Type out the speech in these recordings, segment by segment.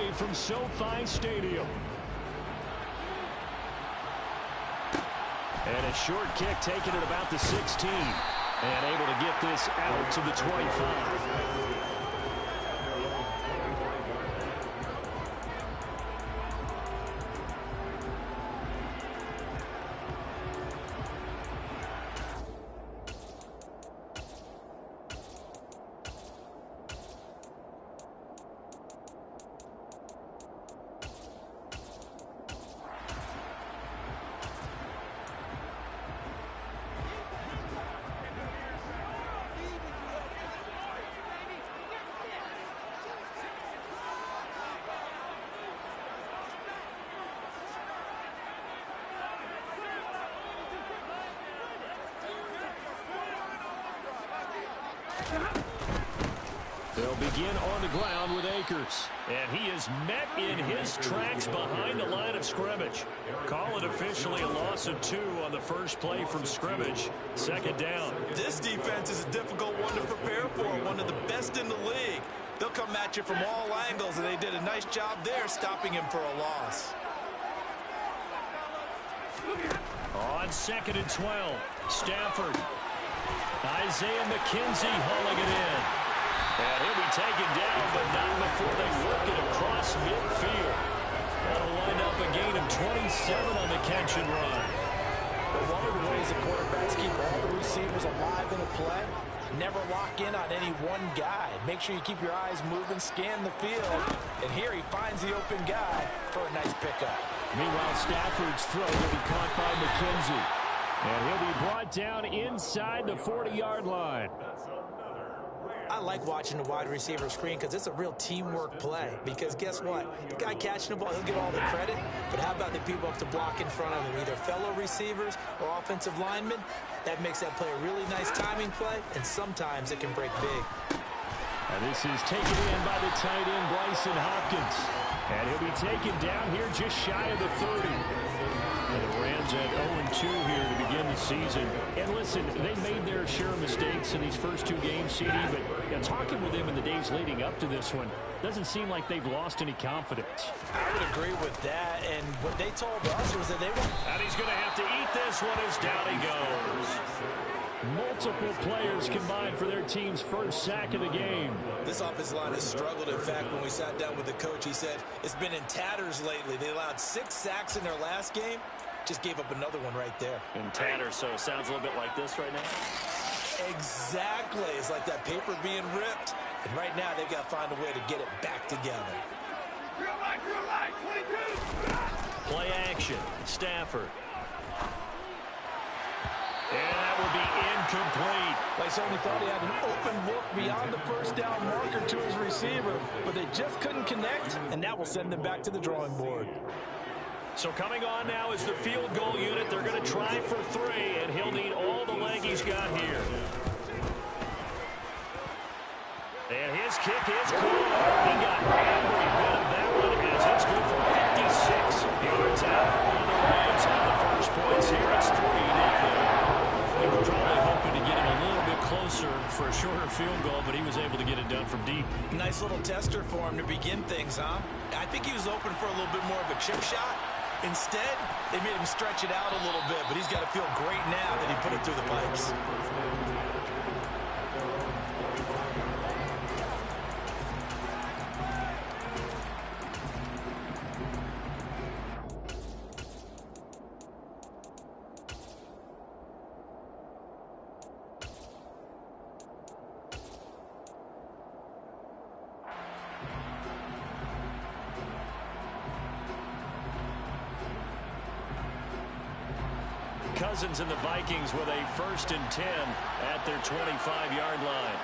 play from SoFi Stadium. And a short kick taken at about the 16. And able to get this out to the 25. They'll begin on the ground with Akers. And he is met in his tracks behind the line of scrimmage. Call it officially a loss of 2 on the first play from scrimmage. Second down. This defense is a difficult one to prepare for. One of the best in the league. They'll come at you from all angles, and they did a nice job there stopping him for a loss. On 2nd and 12, Stafford. Isaiah McKenzie hauling it in. And he'll be taken down, but not before they work it across midfield. That'll wind up a gain of 27 on the catch and run. But one of the ways the quarterbacks keep all the receivers alive in a play, never lock in on any one guy. Make sure you keep your eyes moving, scan the field. And here he finds the open guy for a nice pickup. Meanwhile, Stafford's throw will be caught by McKenzie. And he'll be brought down inside the 40-yard line. I like watching the wide receiver screen because it's a real teamwork play. Because guess what? The guy catching the ball, he'll get all the credit. But how about the people up to block in front of him? Either fellow receivers or offensive linemen. That makes that play a really nice timing play, and sometimes it can break big. And this is taken in by the tight end, Bryson Hopkins. And he'll be taken down here just shy of the 30. And the Rams at 0-2 here to begin the season. And listen, they made their share of mistakes in these first 2 games, CD, but talking with them in the days leading up to this one, doesn't seem like they've lost any confidence. I would agree with that, and what they told us was that they were... And he's going to have to eat this one as down he goes. Multiple players combined for their team's first sack of the game. This offensive line has struggled. In fact, when we sat down with the coach, he said it's been in tatters lately. They allowed 6 sacks in their last game. Just gave up another one right there. In tatters, so it sounds a little bit like this right now. Exactly. It's like that paper being ripped. And right now, they've got to find a way to get it back together. Play action. Stafford. And that will be incomplete. They certainly thought he had an open look beyond the first down marker to his receiver, but they just couldn't connect, and that will send them back to the drawing board. So coming on now is the field goal unit. They're going to try for 3, and he'll need all the leg he's got here. And his kick is good. He got every bit of that one as it's good for 56 yards out. And the Rams have the first points here. It's 3-0. They were probably hoping to get him a little bit closer for a shorter field goal, but he was able to get it done from deep. Nice little tester for him to begin things, huh? I think he was open for a little bit more of a chip shot. Instead, they made him stretch it out a little bit, but he's got to feel great now that he put it through the pipes. Cousins and the Vikings with a 1st and 10 at their 25-yard line.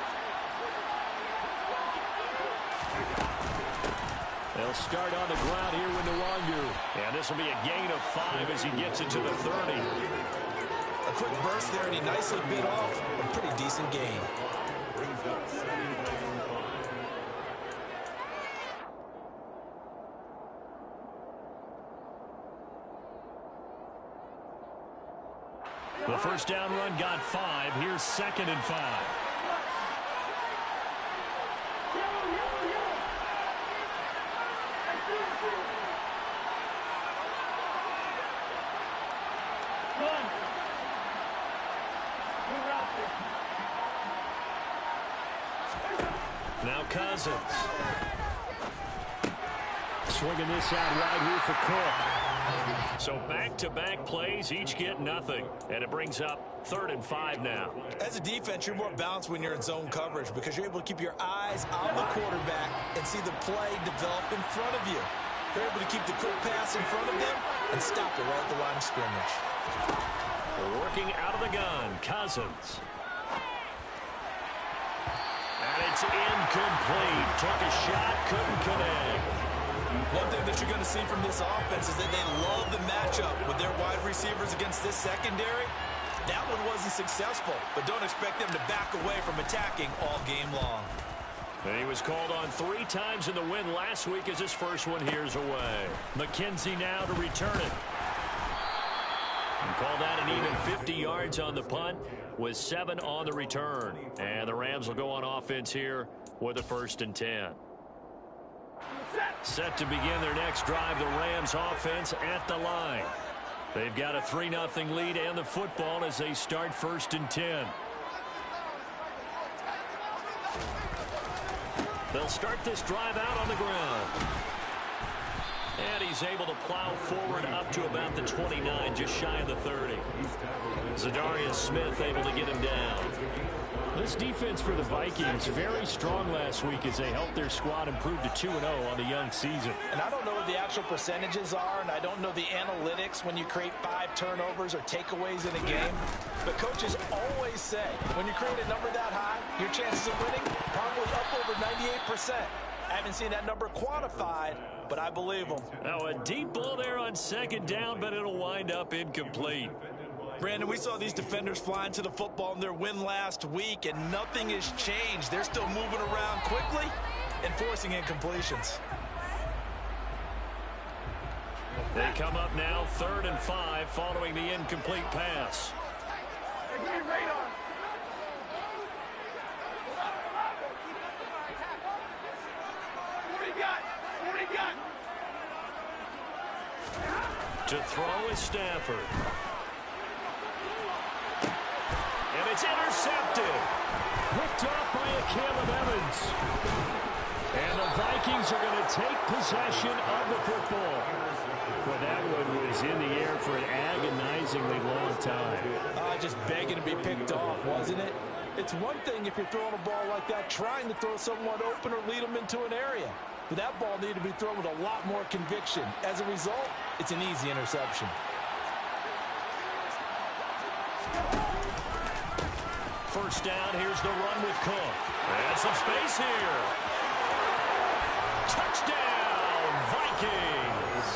They'll start on the ground here with Nwangu. And this will be a gain of 5 as he gets it to the 30. A quick burst there, and he nicely bit off a pretty decent gain. The first down run got 5. Here's 2nd and 5. Now Cousins. Swinging this out wide here for Cook. So back-to-back plays, each get nothing. And it brings up 3rd and 5 now. As a defense, you're more balanced when you're in zone coverage because you're able to keep your eyes on the quarterback and see the play develop in front of you. You're able to keep the quick pass in front of them and stop it right at the line of scrimmage. Working out of the gun, Cousins. And it's incomplete. Took a shot, couldn't connect. One thing that you're going to see from this offense is that they love the matchup with their wide receivers against this secondary. That one wasn't successful, but don't expect them to back away from attacking all game long. And he was called on 3 times in the win last week as his first one here's away. McKenzie now to return it. And call that an even 50 yards on the punt with 7 on the return. And the Rams will go on offense here with a 1st and 10. Set to begin their next drive, the Rams offense at the line. They've got a 3-0 lead and the football as they start 1st and 10. They'll start this drive out on the ground. And he's able to plow forward up to about the 29, just shy of the 30. Zadarius Smith able to get him down. This defense for the Vikings, very strong last week as they helped their squad improve to 2-0 on the young season. And I don't know what the actual percentages are, and I don't know the analytics when you create 5 turnovers or takeaways in a game. But coaches always say, when you create a number that high, your chances of winning probably up over 98%. I haven't seen that number quantified, but I believe them. Now a deep ball there on 2nd down, but it'll wind up incomplete. Brandon, we saw these defenders flying to the football in their win last week, and nothing has changed. They're still moving around quickly and forcing incompletions. They come up now 3rd and 5 following the incomplete pass. To throw is Stafford. And it's intercepted. Picked off by a Caleb Evans. And the Vikings are going to take possession of the football. Well, that one was in the air for an agonizingly long time. Just begging to be picked off, wasn't it? It's one thing if you're throwing a ball like that, trying to throw someone open or lead them into an area. But that ball needed to be thrown with a lot more conviction. As a result, it's an easy interception. First down, here's the run with Cook. And some space here. Touchdown, Vikings.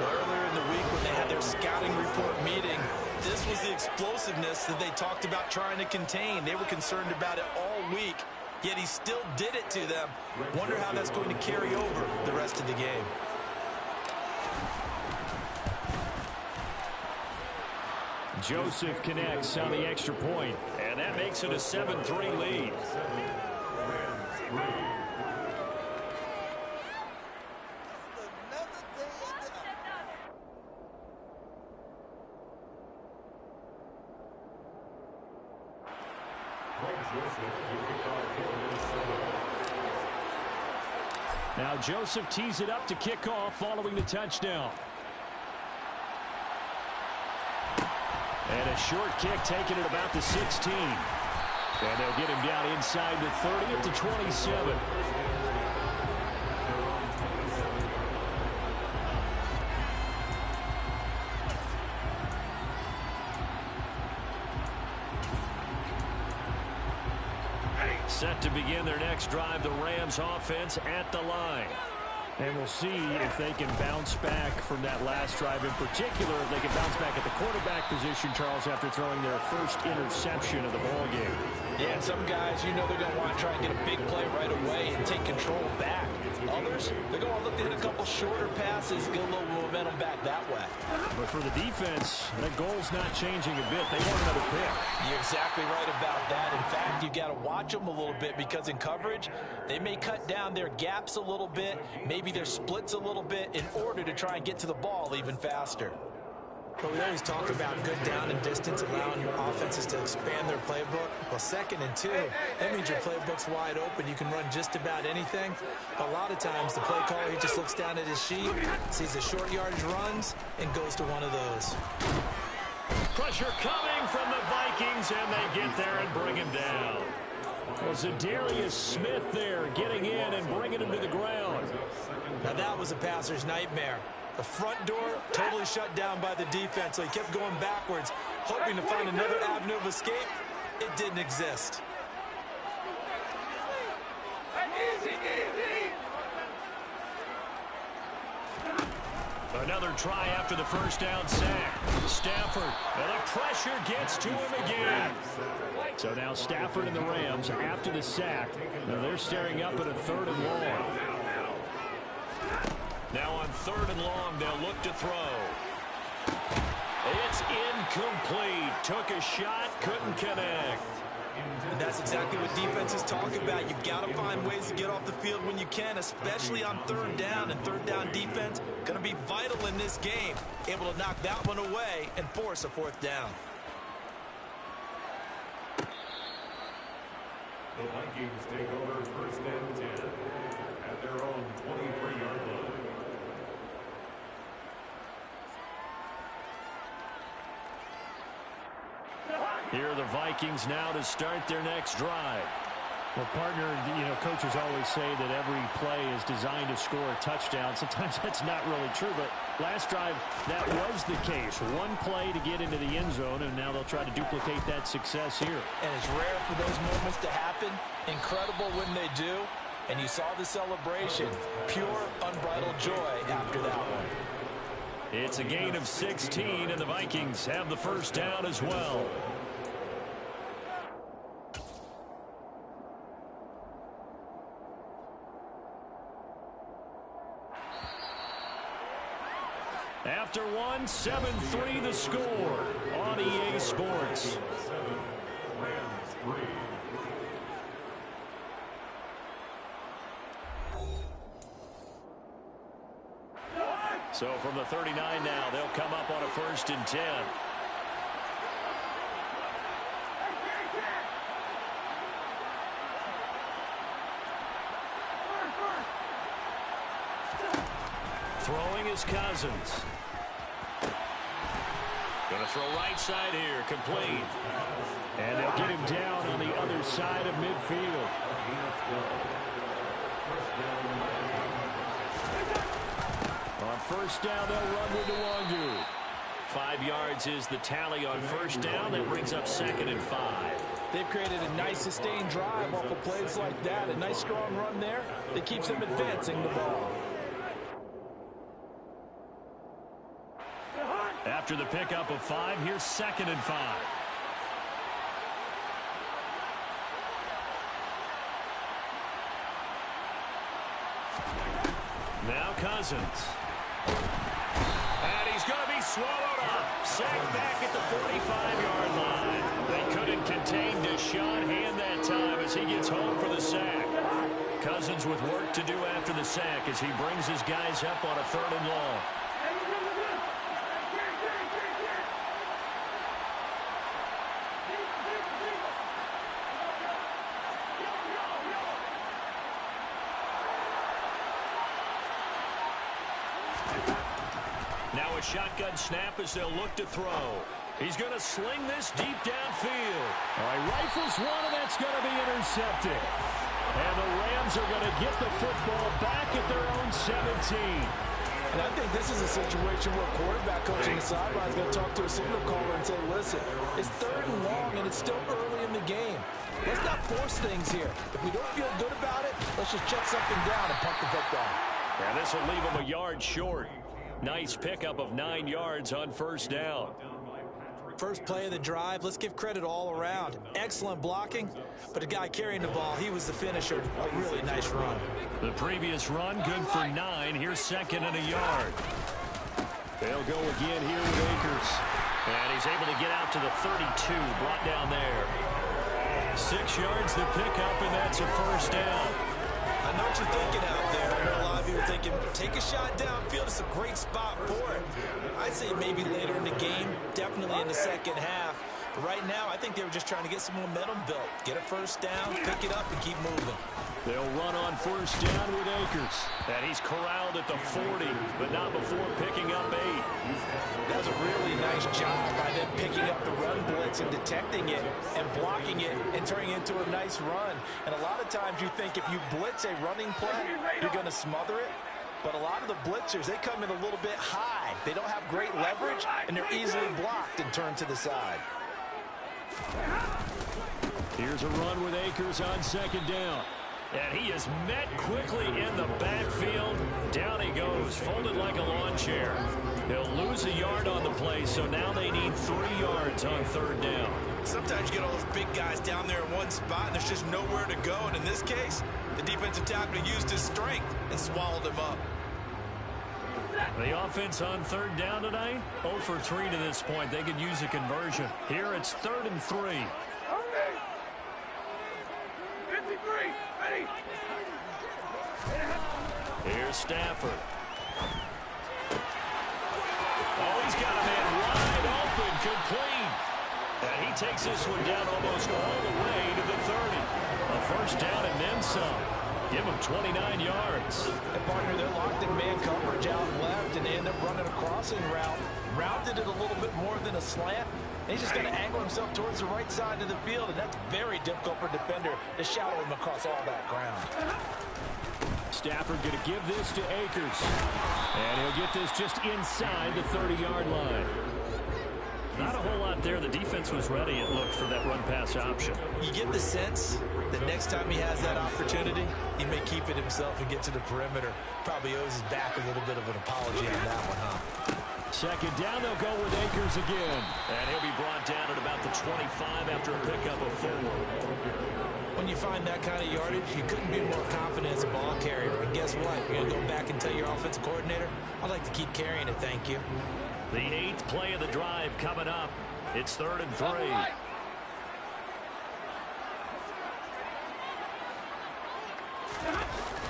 Earlier in the week when they had their scouting report meeting, this was the explosiveness that they talked about trying to contain. They were concerned about it all week, yet he still did it to them. Wonder how that's going to carry over the rest of the game. Joseph connects on the extra point, and that makes it a 7-3 lead. Now Joseph tees it up to kick off following the touchdown. And a short kick taken at about the 16. And they'll get him down inside the 30 at the 27. Set to begin their next drive, the Rams offense at the line. And we'll see if they can bounce back from that last drive in particular, if they can bounce back at the quarterback position, Charles, after throwing their first interception of the ball game. Yeah, and some guys, you know they're going to want to try and get a big play right away and take control back. Others, they're going to look to hit a couple shorter passes, get a little momentum back that way. But for the defense, that goal's not changing a bit. They want another pick. You're exactly right about that. In fact, you've got to watch them a little bit because in coverage, they may cut down their gaps a little bit, maybe their splits a little bit in order to try and get to the ball even faster. But we always talk about good down and distance, allowing offenses to expand their playbook. Well, 2nd and 2, that means your playbook's wide open. You can run just about anything. But a lot of times, the play caller, he just looks down at his sheet, sees the short yardage runs, and goes to one of those. Pressure coming from the Vikings, and they get there and bring him down. Well, Zadarius Smith there getting in and bringing him to the ground. Now, that was a passer's nightmare. The front door totally shut down by the defense, so he kept going backwards, hoping to find another avenue of escape. It didn't exist. Another try after the first down sack. Stafford, and the pressure gets to him again. So now Stafford and the Rams after the sack. Now they're staring up at a 3rd and long. Now on 3rd and long, they'll look to throw. It's incomplete. Took a shot, couldn't connect. And that's exactly what defenses talk about. You've got to find ways to get off the field when you can, especially on 3rd down. And 3rd down defense going to be vital in this game. Able to knock that one away and force a 4th down. The Vikings take over 1st and 10 at their own 23-yard line. Here are the Vikings now to start their next drive. Well, partner, coaches always say that every play is designed to score a touchdown. Sometimes that's not really true, but last drive, that was the case. One play to get into the end zone, and now they'll try to duplicate that success here. And it's rare for those moments to happen. Incredible when they do. And you saw the celebration. Pure, unbridled joy after that one. It's a gain of 16, and the Vikings have the first down as well. After one, 7-3 the score on EA Sports. So from the 39 now, they'll come up on a 1st and 10. Throwing is Cousins. Going to throw right side here, complete. And they'll get him down on the other side of midfield. On 1st down, they'll run with Nwangu. 5 yards is the tally on 1st down. That brings up 2nd and 5. They've created a nice sustained drive off of plays like that. A nice strong run there that keeps them advancing the ball. After the pickup of 5, here's 2nd and 5. Now Cousins. And he's going to be swallowed up. Sacked back at the 45-yard line. They couldn't contain Deshaun Hand that time as he gets home for the sack. Cousins with work to do after the sack as he brings his guys up on a 3rd and long. Now a shotgun snap as they'll look to throw. He's going to sling this deep downfield. All right, rifles one, and that's going to be intercepted. And the Rams are going to get the football back at their own 17. And I think this is a situation where quarterback coach on the sideline is going to talk to a signal caller and say, listen, it's 3rd and long, and it's still early in the game. Let's not force things here. If we don't feel good about it, let's just check something down and punt the football. And this will leave them a yard short. Nice pickup of 9 yards on 1st down. First play of the drive, let's give credit all around. Excellent blocking, but the guy carrying the ball, he was the finisher. A really nice run. The previous run, good for 9. Here's 2nd and a yard. They'll go again here with Akers. And he's able to get out to the 32, brought down there. 6 yards the pickup, and that's a 1st down. I know what you're thinking out there. I know a lot of you are thinking, take a shot downfield. It's a great spot for it. I I'd say maybe later in the game, definitely in the second half. But right now, I think they were just trying to get some momentum built. Get a first down, pick it up, and keep moving. They'll run on first down with Akers. And he's corralled at the 40, but not before picking up 8. That was a really nice job by them picking up the run blitz and detecting it and blocking it and turning it into a nice run. And a lot of times you think if you blitz a running play, you're going to smother it. But a lot of the blitzers, they come in a little bit high. They don't have great leverage, and they're easily blocked and turned to the side. Here's a run with Akers on second down. And he is met quickly in the backfield. Down he goes, folded like a lawn chair. He'll lose a yard on the play, so now they need 3 yards on third down. Sometimes you get all those big guys down there in one spot, and there's just nowhere to go. And in this case, the defensive tackle used his strength and swallowed him up. The offense on third down tonight, 0 for 3 to this point. They could use a conversion. Here it's 3rd and 3. Here's Stafford. Oh, he's got a man wide open, complete. And he takes this one down almost all the way to the 30. A first down and then some. Give him 29 yards. And partner, they're locked in man coverage out left, and they end up running a crossing route. Routed it a little bit more than a slant. He's just going to angle himself towards the right side of the field, and that's very difficult for a defender to shadow him across all that ground. Stafford going to give this to Akers. And he'll get this just inside the 30-yard line. Not a whole lot there. The defense was ready, it looked, for that run-pass option. You get the sense that next time he has that opportunity, he may keep it himself and get to the perimeter. Probably owes his back a little bit of an apology on that one, huh? Second down, they'll go with Akers again. And he'll be brought down at about the 25 after a pickup of 4. When you find that kind of yardage, you couldn't be more confident as a ball carrier. And guess what? You're going to go back and tell your offensive coordinator, I'd like to keep carrying it, thank you. The 8th play of the drive coming up. It's 3rd and 3.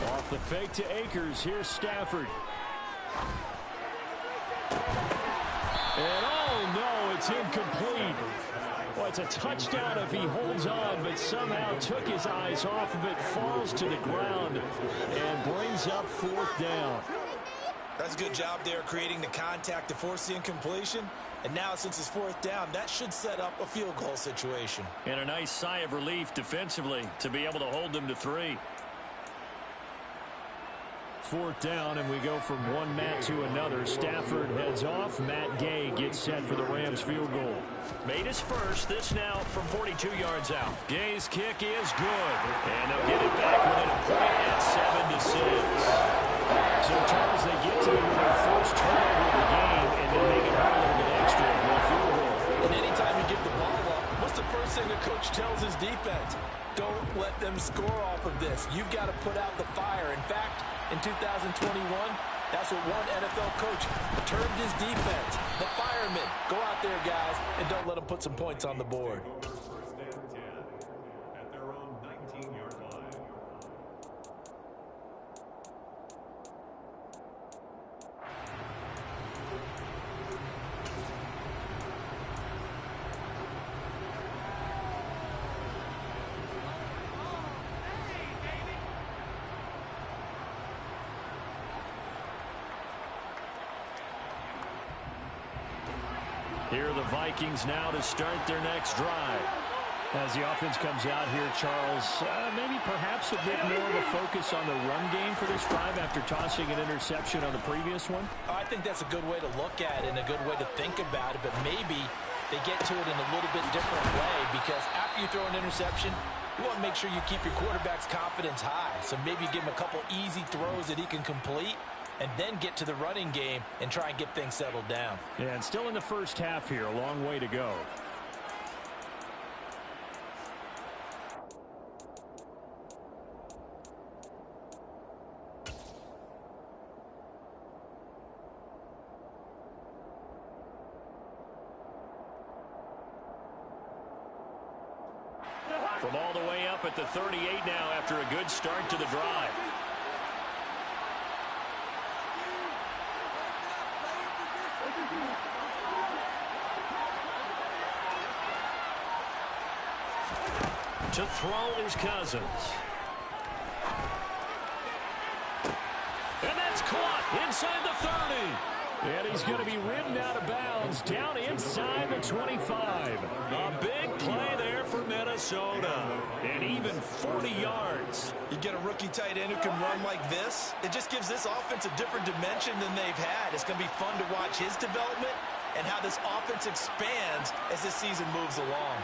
Off the fake to Akers. Here's Stafford. And oh no, it's incomplete. Well, it's a touchdown if he holds on, but somehow took his eyes off of it, falls to the ground, and brings up 4th down. That's a good job there creating the contact to force the incompletion. And now since it's 4th down, that should set up a field goal situation. And a nice sigh of relief defensively to be able to hold them to 3. 4th down, and we go from one Matt to another. Stafford heads off. Matt Gay gets set for the Rams field goal. Made his first. This now from 42 yards out. Gay's kick is good. And they'll get it back within a point at 7-6. So, Charles, they get to it with their first turnover of the game and then make it hard a little bit extra with a field goal. And anytime you give the ball up, what's the first thing the coach tells his defense? Don't let them score off of this. You've got to put out the fire. In fact, in 2021, that's what one NFL coach termed his defense. The firemen. Go out there, guys, and don't let them put some points on the board. First and 10 at their own 19-yard line. Here are the Vikings now to start their next drive. As the offense comes out here, Charles, maybe perhaps a bit more of a focus on the run game for this drive after tossing an interception on the previous one? I think that's a good way to look at it and a good way to think about it, but maybe they get to it in a little bit different way, because after you throw an interception, you want to make sure you keep your quarterback's confidence high. So maybe give him a couple easy throws that he can complete, and then get to the running game and try and get things settled down. Yeah, and still in the first half here, a long way to go. From all the way up at the 38 now after a good start to the drive. To throw is Cousins. And that's caught inside the 30. And he's going to be ridden out of bounds down inside the 25. A big play there for Minnesota. And even 40 yards. You get a rookie tight end who can run like this. It just gives this offense a different dimension than they've had. It's going to be fun to watch his development and how this offense expands as this season moves along.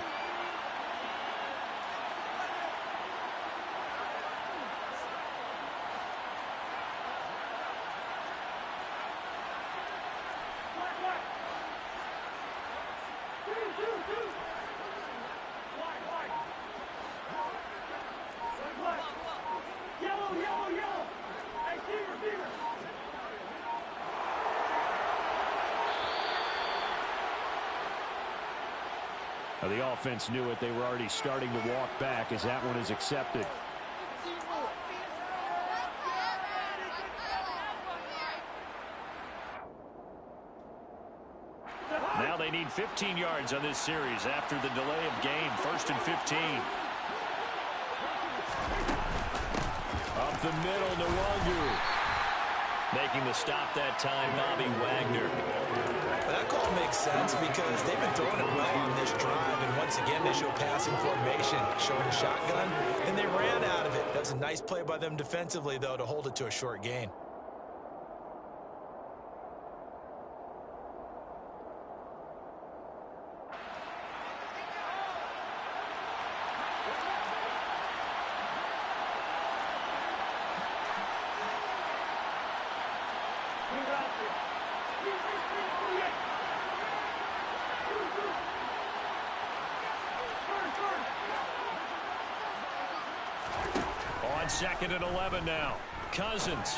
The offense knew it. They were already starting to walk back as that one is accepted. Now they need 15 yards on this series after the delay of game. 1st and 15. Up the middle, Nwangu. Making the stop that time, Bobby Wagner. That call makes sense because they've been throwing it well on this drive, and once again they show passing formation, showing a shotgun, and they ran out of it. That's a nice play by them defensively, though, to hold it to a short gain. On 2nd and 11 now. Cousins.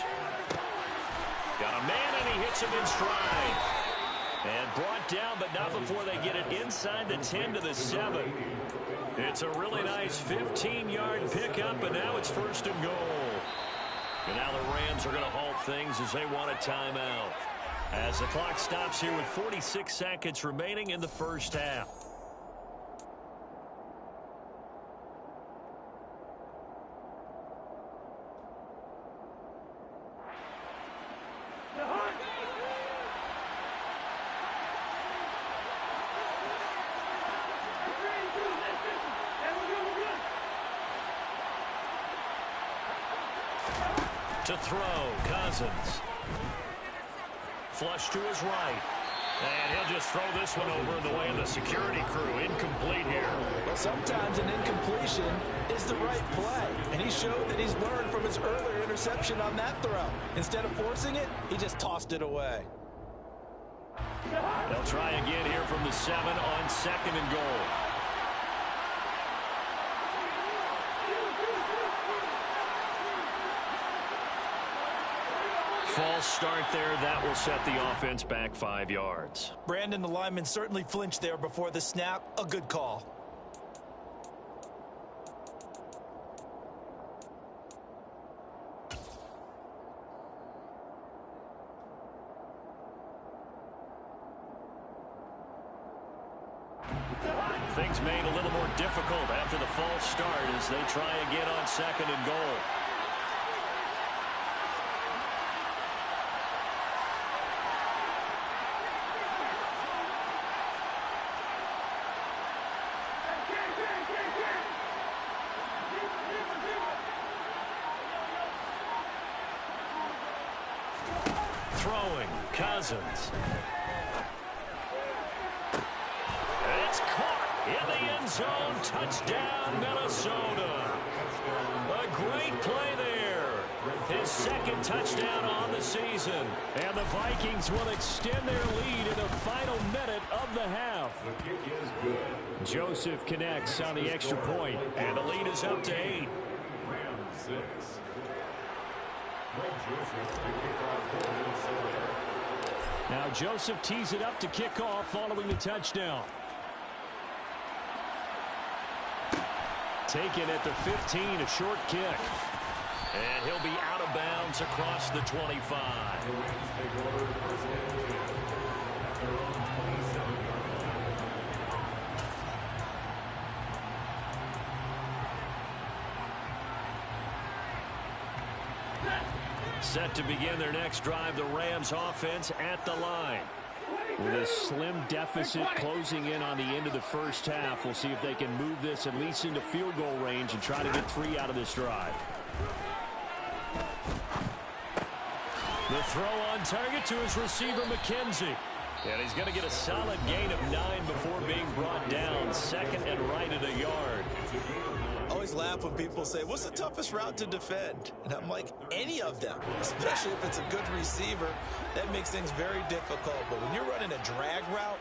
Got a man, and he hits him in stride. And brought down, but not before they get it inside the 10 to the 7. It's a really nice 15-yard pickup, and now it's 1st and goal. And now the Rams are going to halt things as they want a timeout. As the clock stops here with 46 seconds remaining in the first half. To throw, Cousins. Flush to his right. And he'll just throw this one over in the way of the security crew. Incomplete here. Well, sometimes an incompletion is the right play. And he showed that he's learned from his earlier interception on that throw. Instead of forcing it, he just tossed it away. They'll try again here from the 7 on 2nd and goal. False start there. That will set the offense back 5 yards. Brandon, the lineman, certainly flinched there before the snap. A good call. Things made a little more difficult after the false start as they try again on 2nd and goal. Throwing, Cousins. It's caught in the end zone. Touchdown, Minnesota. A great play there. His 2nd touchdown on the season. And the Vikings will extend their lead in the final minute of the half. The kick is good. Joseph connects on the extra point, and the lead is up to 8. Rams 6. Greg Joseph to kick off for Minnesota. Now Joseph tees it up to kick off following the touchdown. Taken at the 15, a short kick. And he'll be out of bounds across the 25. The Rams take over 1st and 10 at their own 27-yard line. Set to begin their next drive, the Rams offense at the line. With a slim deficit closing in on the end of the first half, we'll see if they can move this at least into field goal range and try to get 3 out of this drive. The throw on target to his receiver, McKenzie. And he's going to get a solid gain of 9 before being brought down. Second and right at a yard. I always laugh when people say, what's the toughest route to defend? And I'm like, any of them, especially if it's a good receiver. That makes things very difficult. But when you're running a drag route,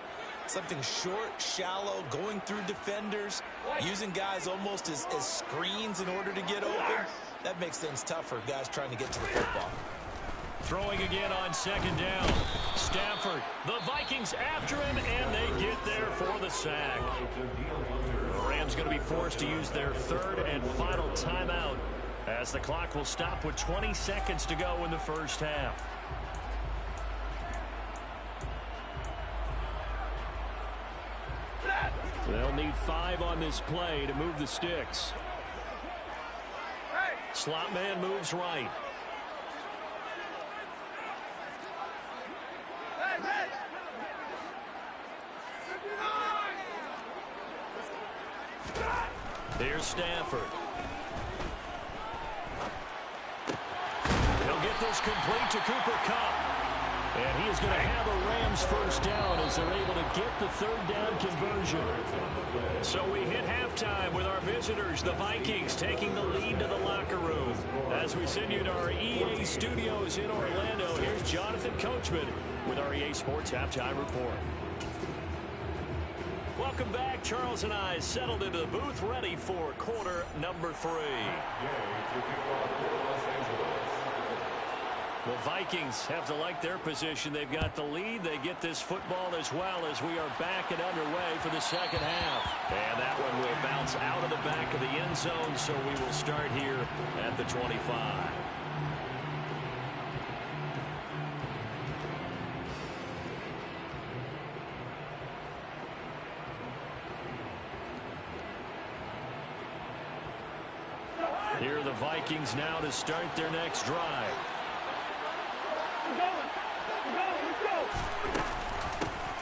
something short, shallow, going through defenders, using guys almost as screens in order to get open, that makes things tough for guys trying to get to the football. Throwing again on second down. Stafford, the Vikings after him, and they get there for the sack. The Rams going to be forced to use their third and final timeout as the clock will stop with 20 seconds to go in the first half. They'll need 5 on this play to move the sticks. Slot man moves right. Here's Stafford. He'll get this complete to Cooper Kupp. And he is going to have a Rams first down as they're able to get the third down conversion. So we hit halftime with our visitors, the Vikings, taking the lead to the locker room. As we send you to our EA studios in Orlando, here's Jonathan Coachman with our EA Sports Halftime Report. Welcome back. Charles and I settled into the booth, ready for quarter number 3. The Vikings have to like their position. They've got the lead. They get this football as well as we are back and underway for the second half. And that one will bounce out of the back of the end zone, so we will start here at the 25. Here are the Vikings now to start their next drive.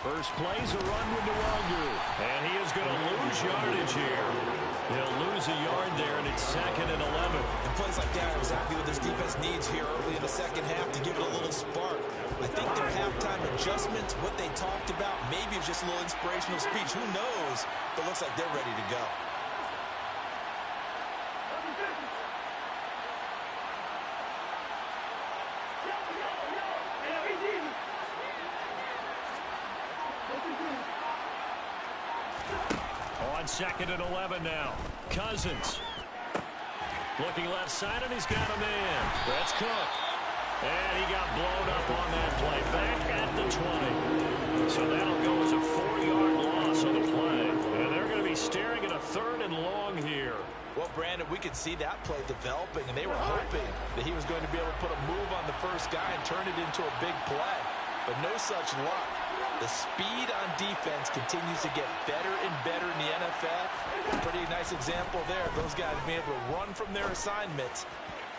First play's a run with Nwangu, and he is going to lose yardage here. He'll lose a yard there, and it's 2nd and 11. And plays like that are exactly what this defense needs here early in the second half to give it a little spark. I think their halftime adjustments, what they talked about, maybe it's just a little inspirational speech. Who knows? But looks like they're ready to go. On 2nd and 11 now. Cousins. Looking left side, and he's got a man. That's Cook. And he got blown up on that play. Back at the 20. So that'll go as a 4-yard loss on the play. And they're going to be staring at a 3rd and long here. Well, Brandon, we could see that play developing, and they were hoping that he was going to be able to put a move on the first guy and turn it into a big play. But no such luck. The speed on defense continues to get better and better in the NFL. Pretty nice example there. Those guys being able to run from their assignments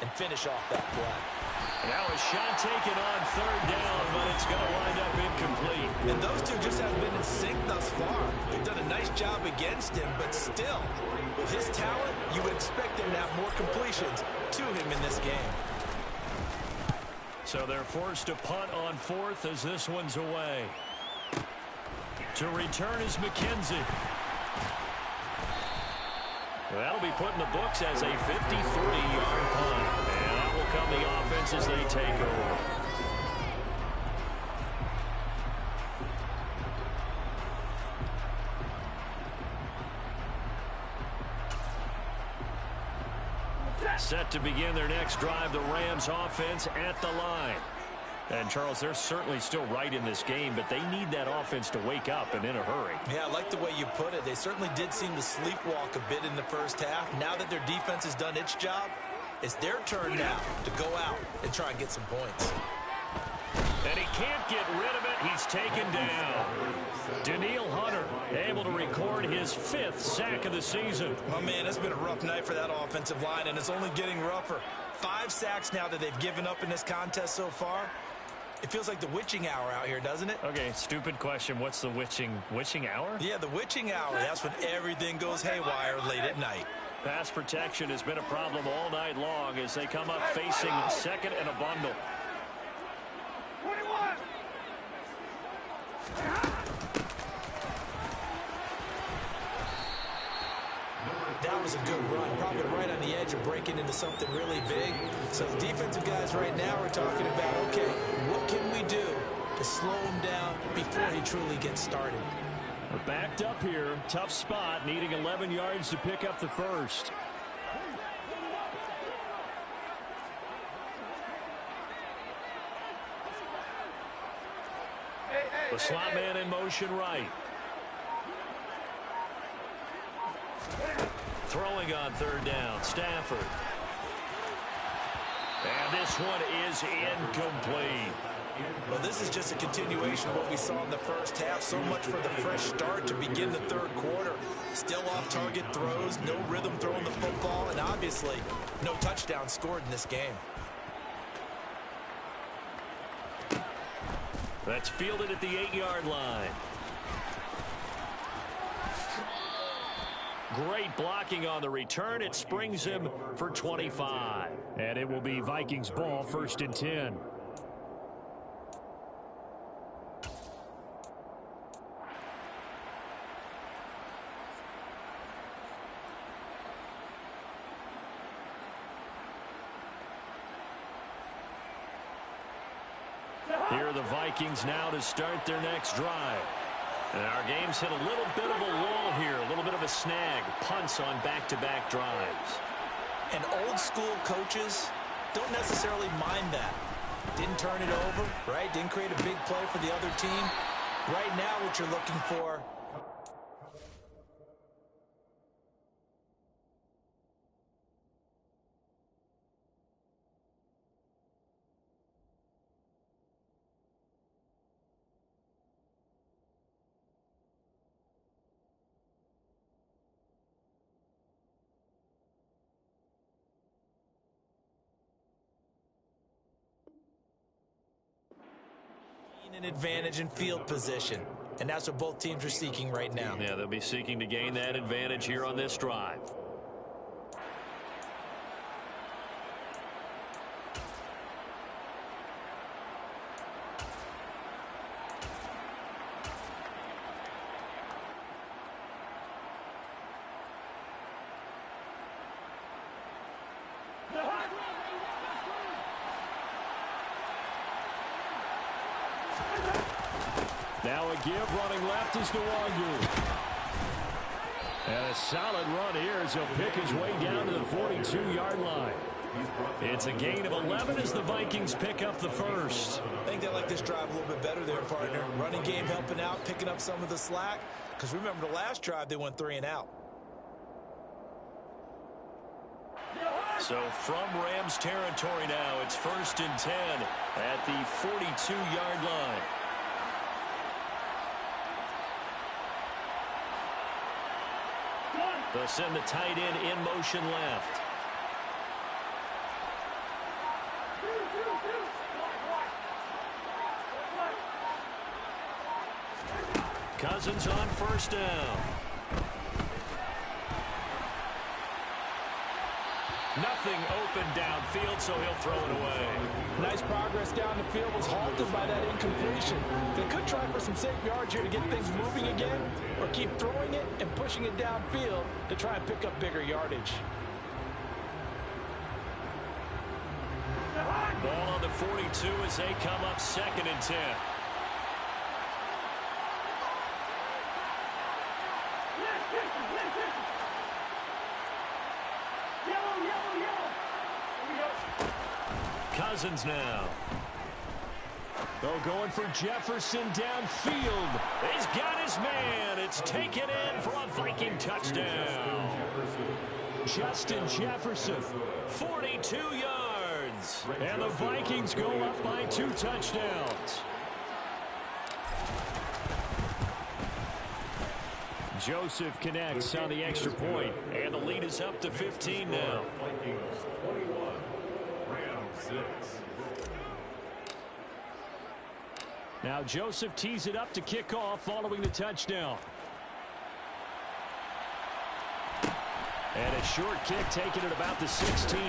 and finish off that play. Now a shot taken on 3rd down, but it's going to wind up incomplete. And those two just haven't been in sync thus far. They've done a nice job against him, but still, with his talent, you would expect him to have more completions to him in this game. So they're forced to punt on 4th as this one's away. To return is McKenzie. That'll be put in the books as a 53-yard punt. And that will come the offense as they take over. Set to begin their next drive, the Rams offense at the line. And, Charles, they're certainly still right in this game, but they need that offense to wake up and in a hurry. Yeah, I like the way you put it. They certainly did seem to sleepwalk a bit in the first half. Now that their defense has done its job, it's their turn now to go out and try and get some points. And he can't get rid of it. He's taken down. Daniil Hunter able to record his 5th sack of the season. Oh, man, it's been a rough night for that offensive line, and it's only getting rougher. 5 sacks now that they've given up in this contest so far. It feels like the witching hour out here, doesn't it? Okay, stupid question. What's the witching hour? Yeah, the witching hour. That's when everything goes haywire late at night. Pass protection has been a problem all night long as they come up facing second and a bundle. That was a good run, probably right on the edge of breaking into something really big. So the defensive guys right now are talking about, okay, what can we do to slow him down before he truly gets started? We're backed up here. Tough spot, needing 11 yards to pick up the first. The slot man in motion right. Throwing on third down, Stafford. And this one is incomplete. Well, this is just a continuation of what we saw in the first half. So much for the fresh start to begin the third quarter. Still off-target throws, no rhythm throwing the football, and obviously no touchdown scored in this game. That's fielded at the 8-yard line. Great blocking on the return. It springs him for 25. And it will be Vikings ball, 1st and 10. Here are the Vikings now to start their next drive. And our game's hit a little bit of a wall here, a little bit of a snag. Punts on back-to-back drives. And old-school coaches don't necessarily mind that. Didn't turn it over, right? Didn't create a big play for the other team. Right now, what you're looking for... an advantage in field position, and that's what both teams are seeking right now. Yeah, they'll be seeking to gain that advantage here on this drive. Now a give, running left is Nwangu. And a solid run here as he'll pick his way down to the 42-yard line. It's a gain of 11 as the Vikings pick up the first. I think they like this drive a little bit better there, partner. Running game helping out, picking up some of the slack. Because remember the last drive, they went 3 and out. So from Rams territory now, it's 1st and 10 at the 42-yard line. They'll send the tight end in motion left. Cousins on 1st down. Nothing open downfield, so he'll throw it away. Nice progress down the field, was halted by that incompletion. They could try for some safe yards here to get things moving again, or keep throwing it and pushing it downfield to try and pick up bigger yardage. Ball on the 42 as they come up 2nd and 10. Cousins now. They're going for Jefferson downfield. He's got his man. It's taken in for a Viking touchdown. Justin Jefferson, 42 yards. And the Vikings go up by 2 touchdowns. Joseph connects on the extra point, and the lead is up to 15 now. 6. Now Joseph tees it up to kick off following the touchdown. And a short kick taken at about the 16.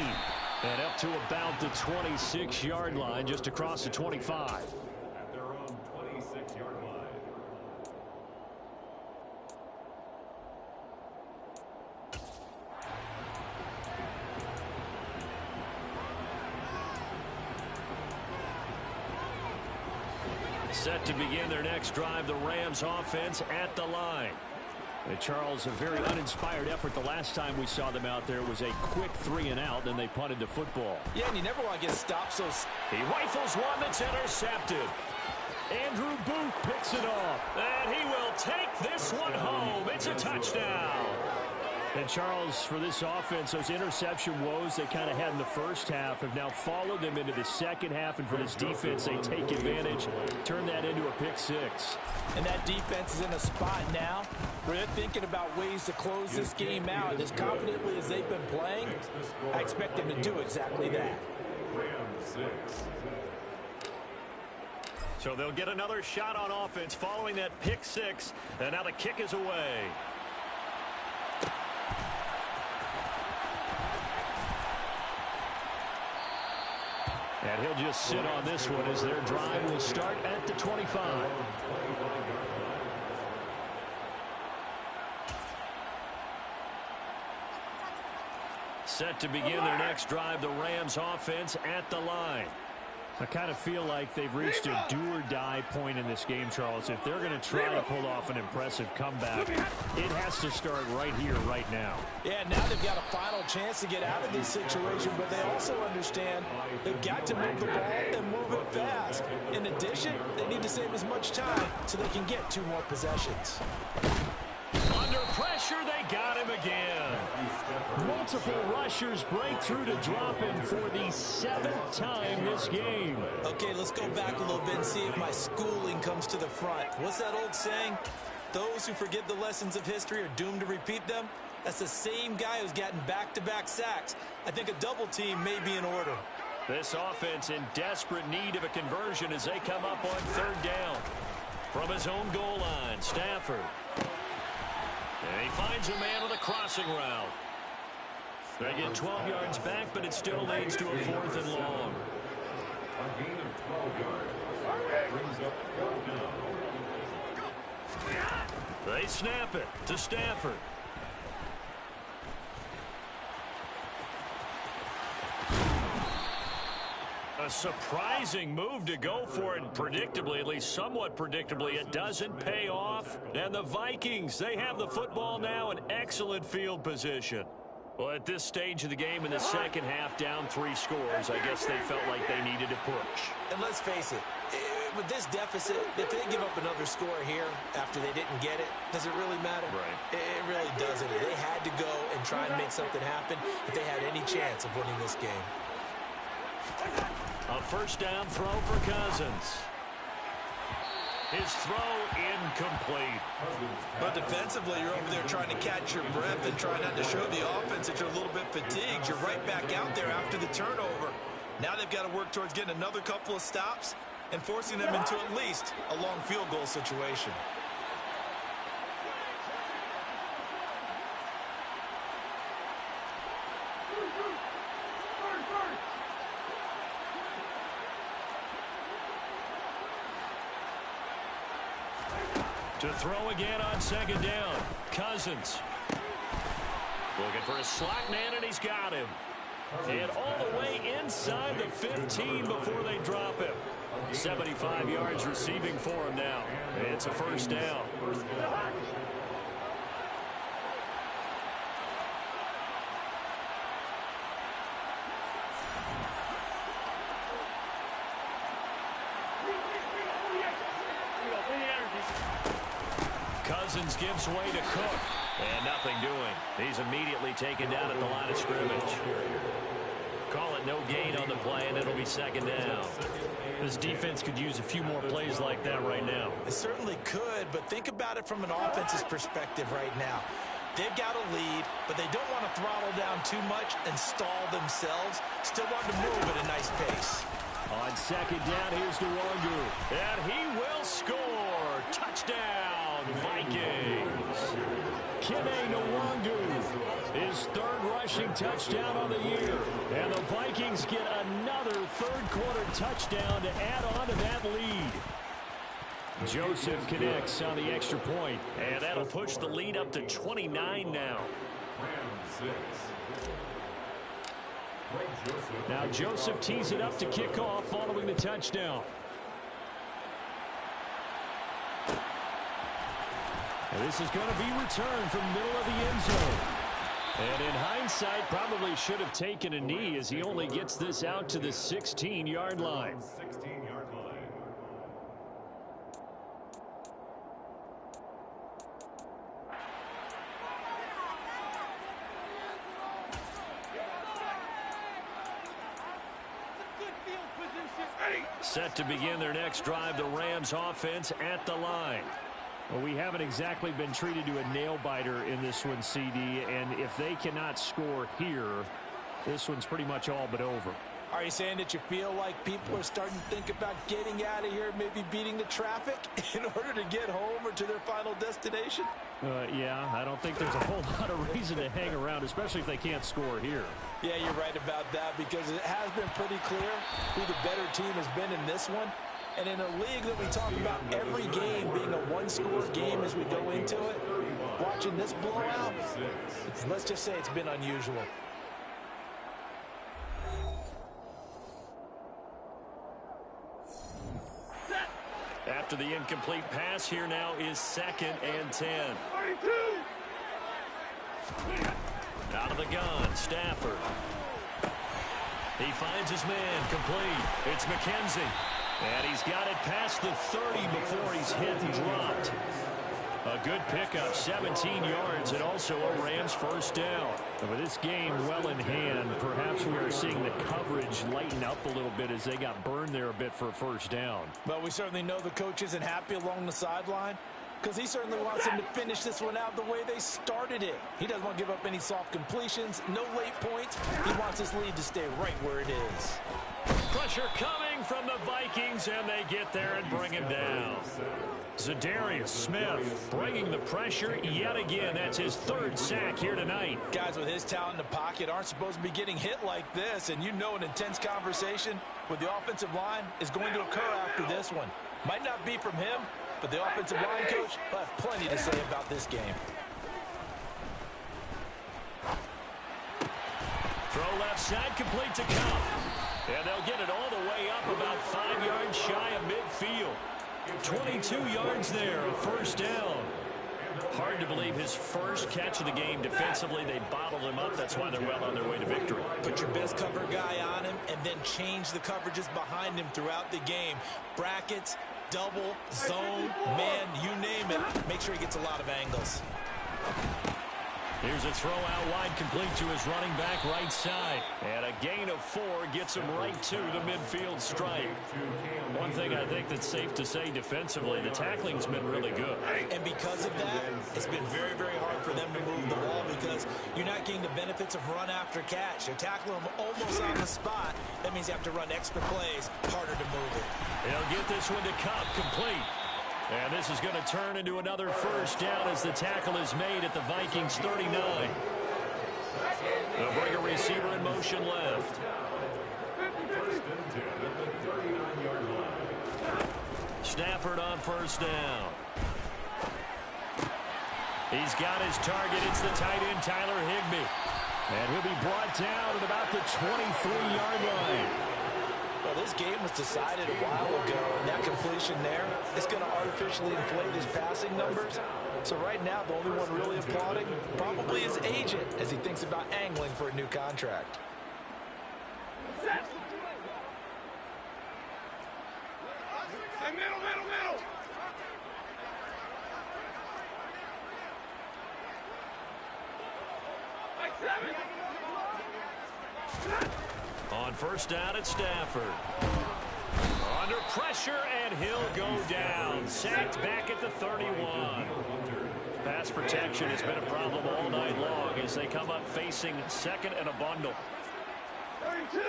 And up to about the 26-yard line, just across the 25. At their own 26-yard line. Set to begin their next drive, the Rams offense at the line. And Charles, a very uninspired effort the last time we saw them out there was a quick 3-and-out, then they punted the football. Yeah, and you never want to get stopped so... He rifles one that's intercepted. Andrew Booth picks it off, and he will take this one home. It's a touchdown. And Charles, for this offense, those interception woes they kind of had in the first half have now followed them into the second half, and for this defense, they take advantage, turn that into a pick six. And that defense is in a spot now where they're thinking about ways to close this game out. As confidently as they've been playing, I expect them to do exactly that. Rams 6. So they'll get another shot on offense following that pick six, and now the kick is away. And he'll just sit on this one as their drive will start at the 25. Set to begin their next drive, the Rams offense at the line. I kind of feel like they've reached a do-or-die point in this game, Charles. If they're going to try to pull off an impressive comeback, it has to start right here, right now. Yeah, now they've got a final chance to get out of this situation, but they also understand they've got to move the ball and move it fast. In addition, they need to save as much time so they can get 2 more possessions. Under pressure, they got him again. Multiple rushers break through to drop him for the 7th time this game. Okay, let's go back a little bit and see if my schooling comes to the front. What's that old saying? Those who forget the lessons of history are doomed to repeat them. That's the same guy who's gotten back-to-back sacks. I think a double team may be in order. This offense in desperate need of a conversion as they come up on 3rd down. From his own goal line, Stafford. And he finds a man on the crossing route. They get 12 yards back, but it still leads to a 4th and long. A gain of 12 yards. Brings up 4th down. They snap it to Stafford. A surprising move to go for it, predictably, at least somewhat predictably. It doesn't pay off. And the Vikings, they have the football now in excellent field position. Well, at this stage of the game in the second half, down 3 scores, I guess they felt like they needed to push. And let's face it, with this deficit, if they give up another score here after they didn't get it, does it really matter? Right. It really doesn't. They had to go and try and make something happen if they had any chance of winning this game. A 1st down throw for Cousins. His throw incomplete. But defensively, you're over there trying to catch your breath and trying not to show the offense that you're a little bit fatigued. You're right back out there after the turnover. Now they've got to work towards getting another couple of stops and forcing them into at least a long field goal situation. To throw again on 2nd down. Cousins. Looking for a slot man, and he's got him. And all the way inside the 15 before they drop him. 75 yards receiving for him now. It's a 1st down. Cousins gives way to Cook. And nothing doing. He's immediately taken down at the line of scrimmage. Call it no gain on the play, and it'll be 2nd down. This defense could use a few more plays like that right now. It certainly could, but think about it from an offense's perspective right now. They've got a lead, but they don't want to throttle down too much and stall themselves. Still want to move at a nice pace. On second down, here's Nwangu. And he will score. Touchdown, Vikings. Kene Nwangu, his third rushing touchdown on the year. And the Vikings get another third-quarter touchdown to add on to that lead. Joseph connects on the extra point. And that'll push the lead up to 29 now. Now Joseph tees it up to kick off following the touchdown. And this is going to be returned from middle of the end zone. And in hindsight, probably should have taken a knee as he only gets this out to the 16-yard line. 16-yard line. Set to begin their next drive, the Rams offense at the line. Well, we haven't exactly been treated to a nail-biter in this one, CD, and if they cannot score here, this one's pretty much all but over. Are you saying that you feel like people are starting to think about getting out of here, maybe beating the traffic in order to get home or to their final destination? Yeah, I don't think there's a whole lot of reason to hang around, especially if they can't score here. Yeah, you're right about that because it has been pretty clear who the better team has been in this one. And in a league that we talk about every game being a one-score game as we go into it, watching this blowout, let's just say it's been unusual. After the incomplete pass, here now is 2nd and 10. Out of the gun, Stafford. He finds his man, complete. It's McKenzie. And he's got it past the 30 before he's hit and dropped. A good pickup, 17 yards, and also a Rams first down. And with this game well in hand, perhaps we are seeing the coverage lighten up a little bit as they got burned there a bit for a first down. But we certainly know the coach isn't happy along the sideline because he certainly wants them to finish this one out the way they started it. He doesn't want to give up any soft completions, no late points. He wants his lead to stay right where it is. Pressure coming from the Vikings, and they get there and bring him down. Zadarius Smith bringing the pressure yet again. That's his 3rd sack here tonight. Guys with his talent in the pocket aren't supposed to be getting hit like this, and you know an intense conversation with the offensive line is going to occur after this one. Might not be from him, but the offensive line coach will have plenty to say about this game. Throw left side, complete to Cup. And they'll get it all the way up about 5 yards shy of midfield. 22 yards there, a first down. Hard to believe his first catch of the game defensively. They bottled him up. That's why they're well on their way to victory. Put your best cover guy on him and then change the coverages behind him throughout the game. Brackets, double, zone, man, you name it. Make sure he gets a lot of angles. Here's a throw out wide, complete to his running back right side. And a gain of 4 gets him right to the midfield stripe. One thing I think that's safe to say defensively, the tackling's been really good. And because of that, it's been very, very hard for them to move the ball because you're not getting the benefits of run after catch. You're tackling them almost on the spot. That means you have to run extra plays, harder to move it. He'll get this one to Cup, complete. And this is going to turn into another first down as the tackle is made at the Vikings 39. They'll bring a receiver in motion left. Stafford on first down. He's got his target. It's the tight end, Tyler Higbee. And he'll be brought down at about the 23-yard line. Well, this game was decided a while ago, and that completion there is going to artificially inflate his passing numbers. So right now, the only one really applauding probably his agent as he thinks about angling for a new contract. Middle. On first down, it's Stafford. Under pressure, and he'll go down. Sacked back at the 31. Pass pass protection has been a problem all night long as they come up facing second and a bundle. 32.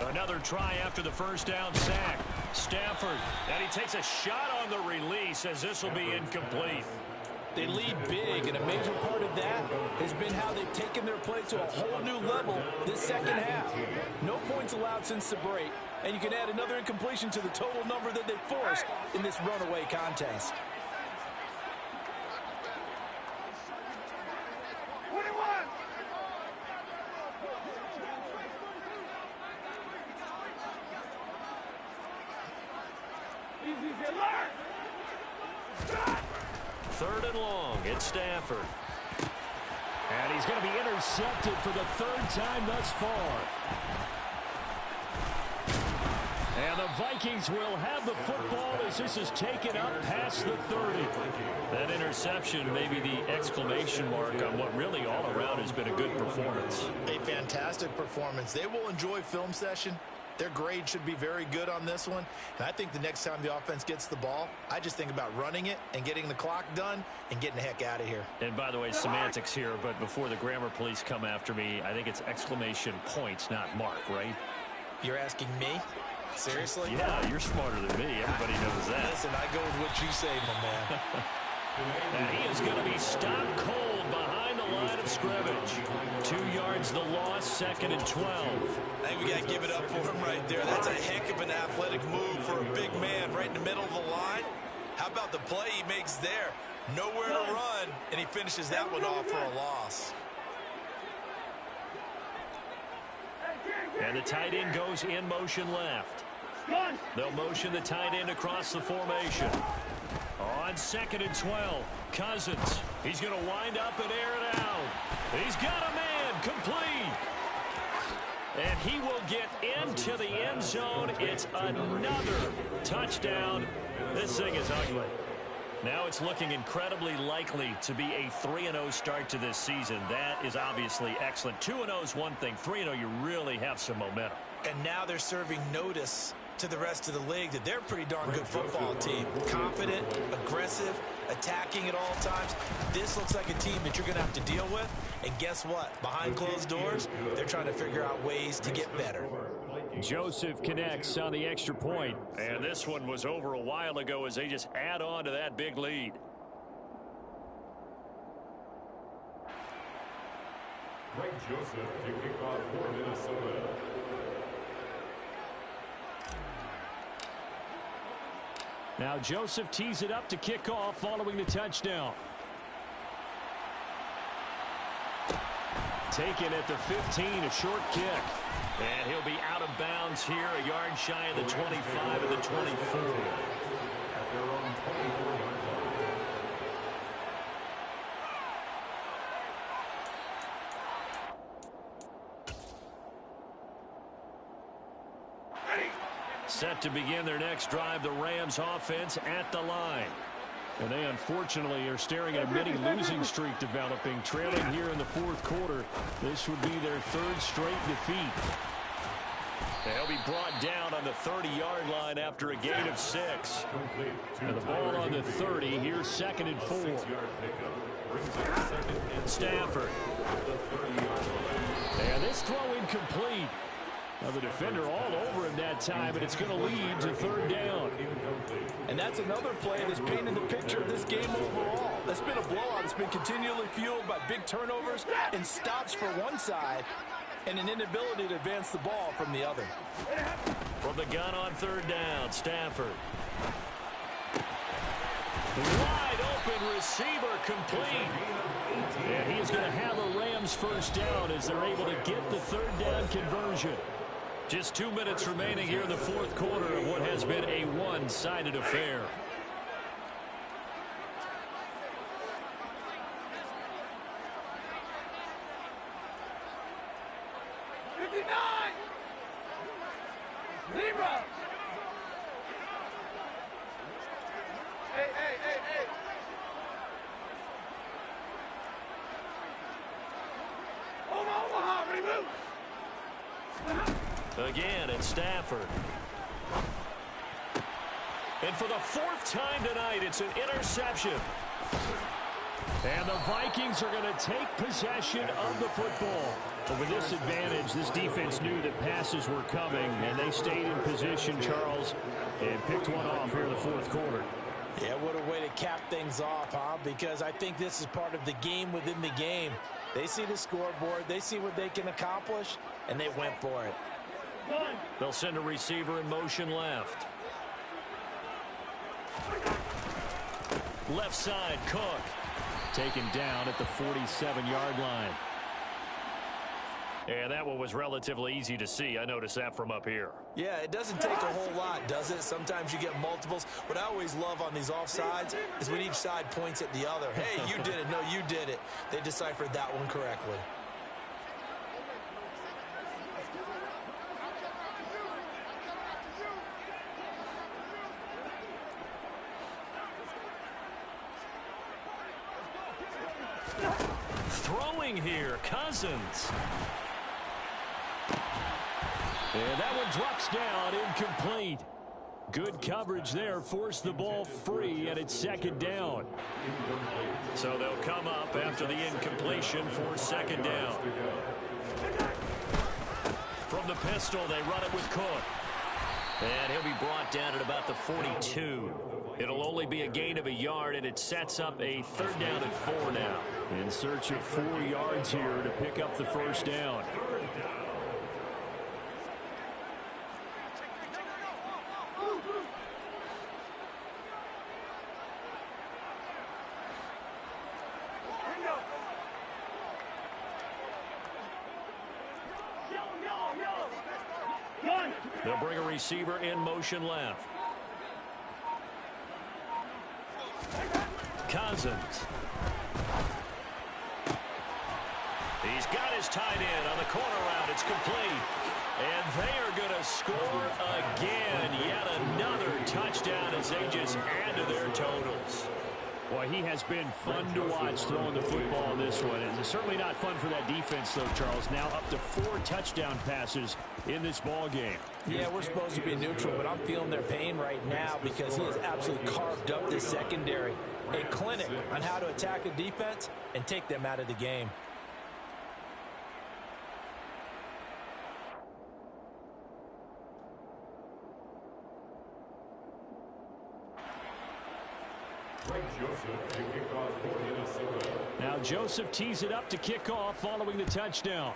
Another try after the first down sack. Stafford, and he takes a shot on the release as this will be incomplete. They lead big, and a major part of that has been how they've taken their play to a whole new level this second half. No points allowed since the break, and you can add another incompletion to the total number that they forced in this runaway contest. 21. Easy to learn. Third and long, it's Stafford. And he's going to be intercepted for the third time thus far. And the Vikings will have the football as this is taken up past the 30. That interception may be the exclamation mark on what really all around has been a good performance. A fantastic performance. They will enjoy film session. Their grade should be very good on this one. And I think the next time the offense gets the ball, I just think about running it and getting the clock done and getting the heck out of here. And by the way, semantics here, but before the grammar police come after me, I think it's exclamation points, not mark, right? You're asking me? Seriously? Yeah, you're smarter than me. Everybody knows that. Listen, I go with what you say, my man. And he is going to be stopped cold behind the line of scrimmage. 2 yards the loss, second and 12. I think we got to give it up for him right there. That's a heck of an athletic move for a big man right in the middle of the line. How about the play he makes there? Nowhere to run, and he finishes that one off for a loss. And the tight end goes in motion left. They'll motion the tight end across the formation. On second and 12, Cousins. He's going to wind up and air it out. He's got a man complete. And he will get into the end zone. It's another touchdown. This thing is ugly. Now it's looking incredibly likely to be a 3-0 start to this season. That is obviously excellent. 2-0 is one thing. 3-0, you really have some momentum. And now they're serving notice to the rest of the league that they're a pretty darn good football team. Confident, aggressive, attacking at all times. This looks like a team that you're going to have to deal with. And guess what? Behind closed doors, they're trying to figure out ways to get better. Joseph connects on the extra point. And this one was over a while ago as they just add on to that big lead. Greg Joseph to kick off for Minnesota. Now Joseph tees it up to kick off following the touchdown. Taken at the 15, a short kick. And he'll be out of bounds here, a yard shy of the 25 and the 24. At their own 24-yard line. Set to begin their next drive, the Rams offense at the line. And they unfortunately are staring at a mini losing streak developing, trailing here in the fourth quarter. This would be their third straight defeat. They'll be brought down on the 30-yard line after a gain of 6. And the ball on the 30, here's second and 4. Stafford. And this throw incomplete. Now the defender all over him that time, and it's going to lead to third down. And that's another play that's painted the picture of this game overall. That's been a blowout. It's been continually fueled by big turnovers and stops for one side and an inability to advance the ball from the other. From the gun on third down, Stafford. Wide open receiver complete. And he is going to have a Rams first down as they're able to get the third down conversion. Just 2 minutes remaining here in the fourth quarter of what has been a one-sided affair. Libra. Hey. Omaha, remove. Again, it's Stafford. And for the fourth time tonight, it's an interception. And the Vikings are going to take possession of the football. But with this advantage, this defense knew that passes were coming, and they stayed in position, Charles, and picked one off here in the fourth quarter. Yeah, what a way to cap things off, huh? Because I think this is part of the game within the game. They see the scoreboard, they see what they can accomplish, and they went for it. They'll send a receiver in motion left. Left side, Cook. Taken down at the 47-yard line. And that one was relatively easy to see. I noticed that from up here. Yeah, it doesn't take a whole lot, does it? Sometimes you get multiples. What I always love on these offsides is when each side points at the other. Hey, you did it. No, you did it. They deciphered that one correctly. Throwing here, Cousins. And that one drops down, incomplete. Good coverage there, forced the ball free, and it's second down. So they'll come up after the incompletion for second down. From the pistol, they run it with Cook. And he'll be brought down at about the 42. It'll only be a gain of a yard, and it sets up a third down and 4 now. In search of 4 yards here to pick up the first down. They'll bring a receiver in motion left. Cousins. He's got his tight end on the corner route. It's complete. And they are going to score again. Yet another touchdown as they just add to their totals. Boy, he has been fun to watch throwing the football in this one. And it's certainly not fun for that defense, though, Charles. Now up to 4 touchdown passes in this ball game. Yeah, we're supposed to be neutral, but I'm feeling their pain right now because he has absolutely carved up this secondary. A clinic on how to attack a defense and take them out of the game. Now Joseph tees it up to kick off following the touchdown.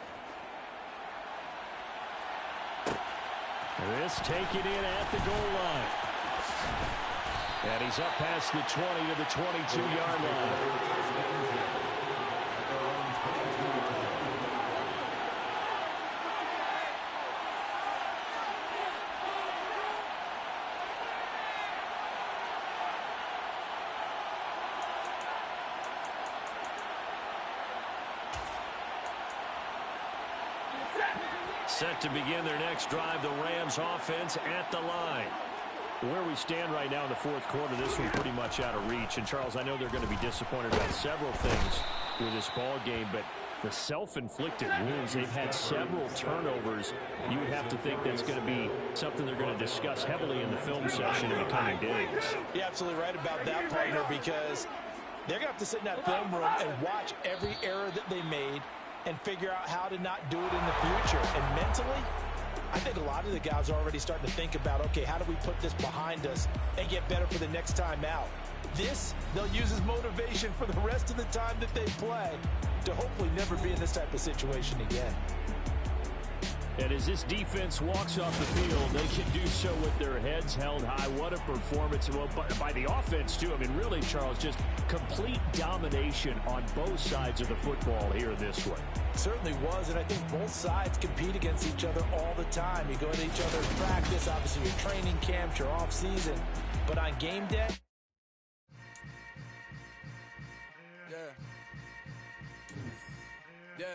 This taken in at the goal line. And he's up past the 20 to the 22-yard line. Set to begin their next drive, the Rams offense at the line. Where we stand right now in the fourth quarter, this one pretty much out of reach. And, Charles, I know they're going to be disappointed about several things with this ball game, but the self-inflicted wounds, they've had several turnovers. You would have to think that's going to be something they're going to discuss heavily in the film session in the coming days. You're absolutely right about that, partner, because they're going to have to sit in that film room and watch every error that they made and figure out how to not do it in the future. And mentally, I think a lot of the guys are already starting to think about, okay, how do we put this behind us and get better for the next time out? This, they'll use as motivation for the rest of the time that they play to hopefully never be in this type of situation again. And as this defense walks off the field, they can do so with their heads held high. What a performance. Well, by the offense, too. I mean, really, Charles, just complete domination on both sides of the football here this one. Certainly was, and I think both sides compete against each other all the time. You go into each other's practice, obviously your training camps, your off-season. But on game day, yeah.